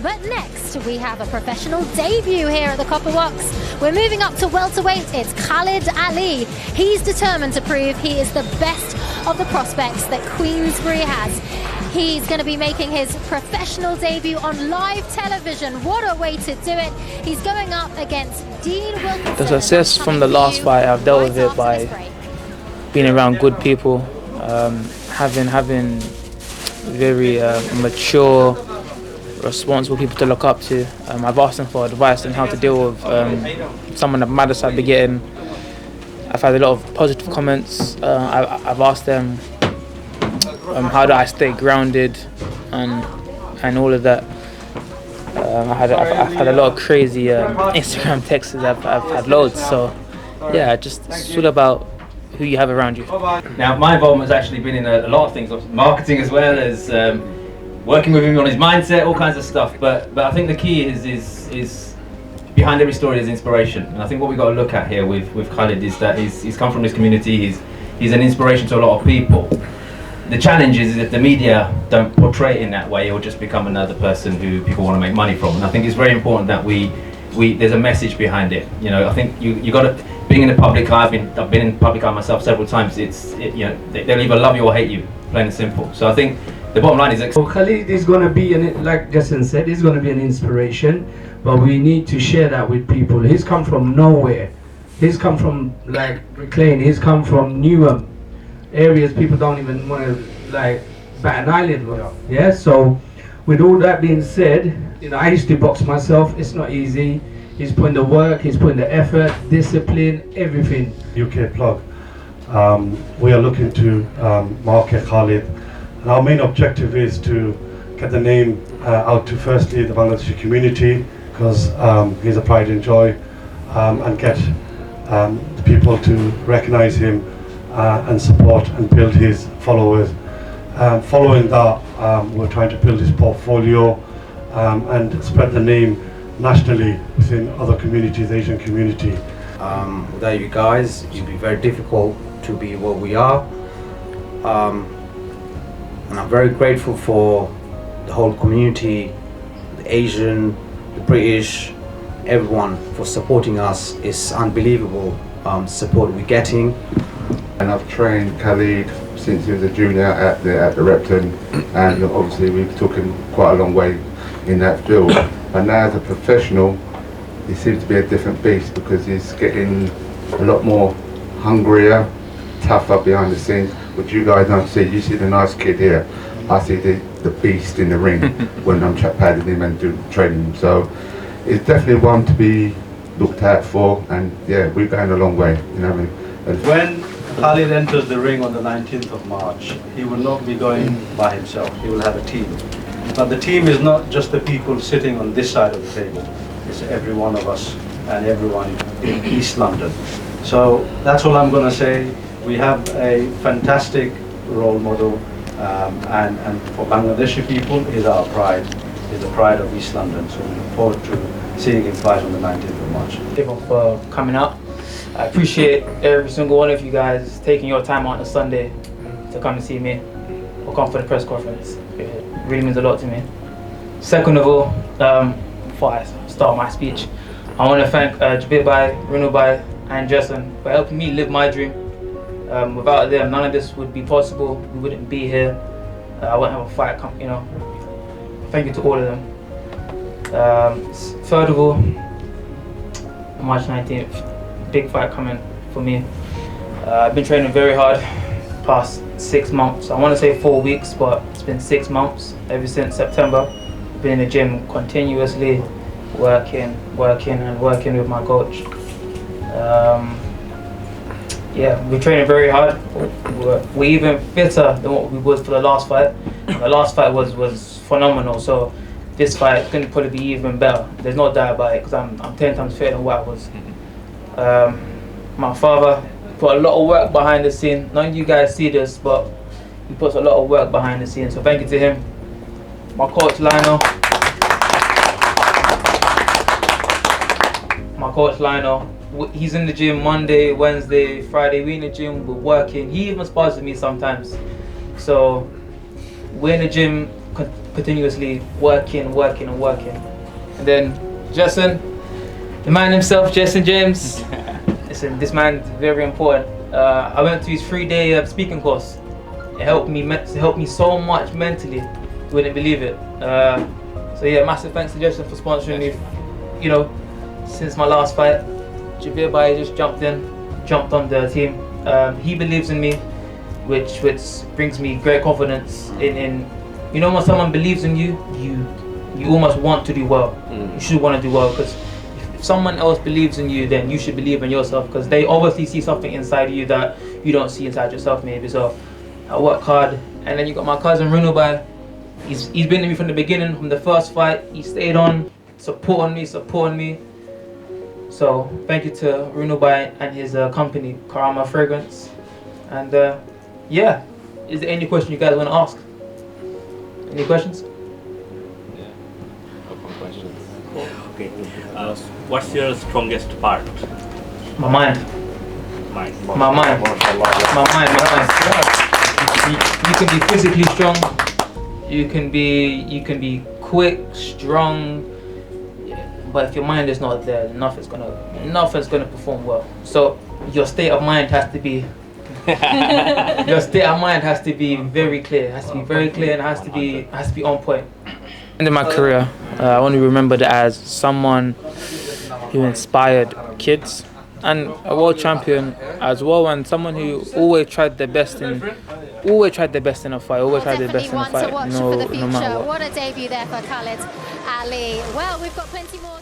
But next, we have a professional debut here at the Copper Box. We're moving up to welterweight. It's Khalid Ali. He's determined to prove he is the best of the prospects that Queensbury has. He's going to be making his professional debut on live television. What a way to do it. He's going up against Dean Wilkinson. The success from the last fight, I've dealt with it by being around good people, having very mature, responsible people to look up to. I've asked them for advice on how to deal with some of the madness I've been getting. I've had a lot of positive comments. I've asked them how do I stay grounded and all of that. I've had a lot of crazy Instagram texts. I've had loads. So yeah, it's all about who you have around you. Now, my involvement has actually been in a lot of things, marketing as well as working with him on his mindset, all kinds of stuff. But I think the key is behind every story there's inspiration, and I think what we've got to look at here with Khalid is that he's come from this community. He's an inspiration to a lot of people. The challenge is if the media don't portray it in that way, he'll just become another person who people want to make money from. And I think it's very important that there's a message behind it. You know, I think you got to, being in the public eye. I've been in the public eye myself several times. You know, they'll either love you or hate you, plain and simple. So I think the bottom line is. So Khalid is going to be, like Justin said, he's going to be an inspiration, but we need to share that with people. He's come from nowhere. He's come from like Reclaim. He's come from Newham, areas people don't even want to like bat an eyelid with. Yeah. So with all that being said, you know, I used to box myself. It's not easy. He's putting the work, he's putting the effort, discipline, everything. UK plug. We are looking to market Khalid. And our main objective is to get the name out to firstly the Bangladeshi community, because he's a pride and joy, and get the people to recognize him and support and build his followers. Following that, we're trying to build his portfolio and spread the name nationally within other communities, Asian community. Without you guys, it'd be very difficult to be what we are. And I'm very grateful for the whole community, the Asian, the British, everyone for supporting us. It's unbelievable support we're getting. And I've trained Khalid since he was a junior at the Repton, and obviously we've took him quite a long way in that field. And now as a professional, he seems to be a different beast because he's getting a lot more hungrier, tougher behind the scenes, which you guys don't see. You see the nice kid here. I see the beast in the ring when I'm padding him and training him. So it's definitely one to be looked out for, and yeah, we're going a long way, you know what I mean? And when Khalid enters the ring on the 19th of March, he will not be going by himself. He will have a team. But the team is not just the people sitting on this side of the table. It's every one of us and everyone in East London. So that's all I'm going to say. We have a fantastic role model, and for Bangladeshi people, is our pride. Is the pride of East London. So we look forward to seeing him fight on the 19th of March. Thank you for coming out. I appreciate every single one of you guys taking your time out on a Sunday to come and see me or come for the press conference. It really means a lot to me. Second of all, before I start my speech, I want to thank Jabir Bhai, Renu Bhai and Jason for helping me live my dream. Without them, none of this would be possible. We wouldn't be here. I wouldn't have a fight, you know. Thank you to all of them. Third of all, March 19th, big fight coming for me. I've been training very hard past 6 months. I want to say 4 weeks, but it's been 6 months ever since September. I've been in the gym continuously, working with my coach. Yeah, we're training very hard. We're even fitter than what we was for the last fight. The last fight was phenomenal, so this fight is going to probably be even better. There's no doubt about it, because I'm 10 times fitter than what I was. My father put a lot of work behind the scene. None of you guys see this, but he puts a lot of work behind the scenes, so thank you to him. My coach Lionel, he's in the gym Monday, Wednesday, Friday. We're in the gym, we're working. He even spars with me sometimes. So we're in the gym continuously working. And then Jason, the man himself, Jason James. Listen, this man's very important. I went to his 3-day speaking course. It helped me so much mentally. You wouldn't believe it. So yeah, massive thanks to Jason for sponsoring me. You know, since my last fight, Jabir Bai just jumped on the team. He believes in me, which brings me great confidence in you know, when someone believes in you, you almost want to do well. You should want to do well, because if someone else believes in you, then you should believe in yourself, because they obviously see something inside you that you don't see inside yourself maybe. So I work hard. And then you got my cousin Runubai. He's been with me from the beginning, from the first fight. He stayed on, supporting me. So thank you to Runubai and his company, Karama Fragrance. And yeah, is there any question you guys want to ask? Any questions? Yeah, open questions. Okay. What's your strongest part? My mind. Mind. My mind. You can be physically strong. You can be quick, strong. But if your mind is not there, nothing's gonna perform well. So your state of mind has to be very clear. It has to be very clear, and it has to be on point. In my career, I want to be remembered as someone who inspired kids, and a world champion as well, and someone who always tried their best in a fight. Always tried their best in a fight. No matter what. What a debut there for Khalid Ali. Well, we've got plenty more.